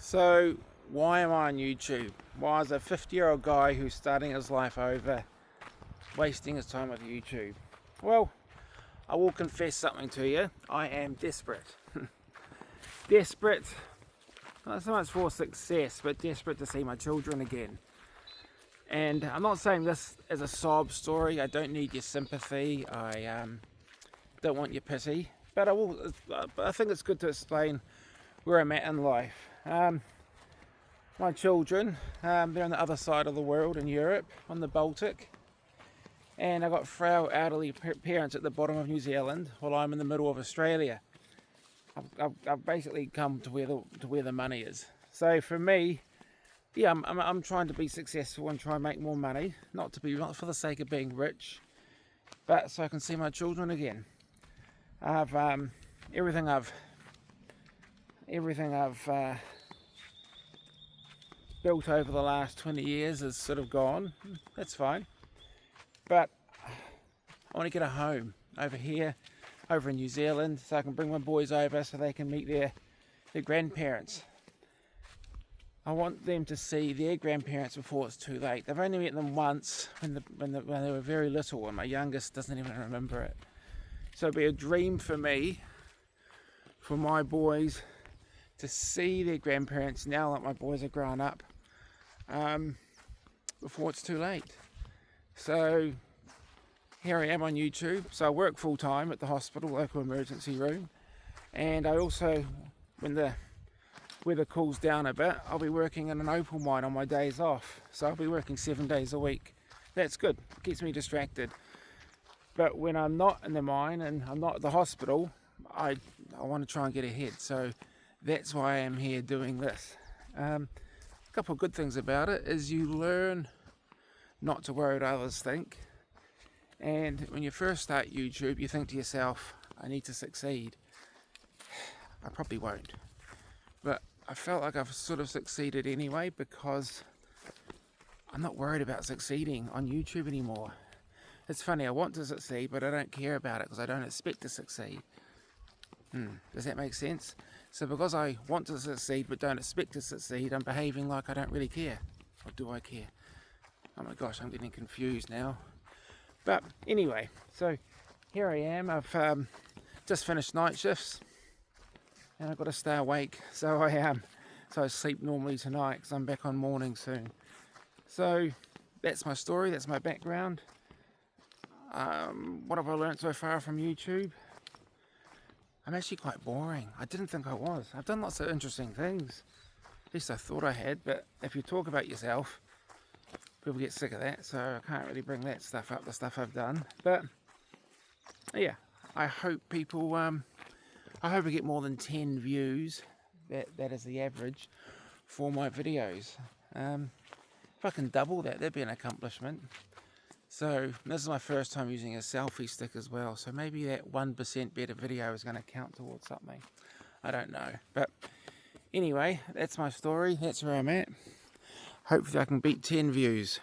So, why am I on YouTube? Why is a 50-year-old guy who's starting his life over wasting his time with YouTube? Well, I will confess something to you. I am desperate. Desperate, not so much for success, but desperate to see my children again. And I'm not saying this as a sob story. I don't need your sympathy. I don't want your pity. But I think it's good to explain where I'm at in life. My children, they're on the other side of the world in Europe, on the Baltic, and I've got frail elderly parents at the bottom of New Zealand, while I'm in the middle of Australia. I've basically come to where the money is. So for me, yeah, I'm trying to be successful and try and make more money, not for the sake of being rich, but so I can see my children again. Everything I've built over the last 20 years is sort of gone. That's fine, but I want to get a home over here, over in New Zealand, so I can bring my boys over so they can meet their grandparents. I want them to see their grandparents before it's too late. They've only met them once when they were very little, and my youngest doesn't even remember it. So it'd be a dream for me, for my boys, to see their grandparents now that my boys are grown up, before it's too late. So here I am on YouTube. So I work full time at the hospital, local emergency room, and I also, when the weather cools down a bit, I'll be working in an opal mine on my days off. So I'll be working 7 days a week. That's good, it keeps me distracted. But when I'm not in the mine and I'm not at the hospital, I want to try and get ahead. So that's why I am here doing this. A couple of good things about it is you learn not to worry what others think. And when you first start YouTube, you think to yourself, I need to succeed. I probably won't. But I felt like I've sort of succeeded anyway, because I'm not worried about succeeding on YouTube anymore. It's funny, I want to succeed, but I don't care about it because I don't expect to succeed. Does that make sense? So because I want to succeed but don't expect to succeed, I'm behaving like I don't really care. Or do I care? Oh my gosh, I'm getting confused now. But anyway, so here I am. I've just finished night shifts, and I've got to stay awake. So I sleep normally tonight because I'm back on morning soon. So that's my story. That's my background. What have I learnt so far from YouTube? I'm actually quite boring. I didn't think I was. I've done lots of interesting things. At least I thought I had, but if you talk about yourself, people get sick of that, so I can't really bring that stuff up, the stuff I've done. But yeah, I hope people, I hope I get more than 10 views. That is the average for my videos. If I can double that, that'd be an accomplishment. So this is my first time using a selfie stick as well, so maybe that 1% better video is going to count towards something. I don't know, but anyway, that's my story. That's where I'm at. Hopefully I can beat 10 views.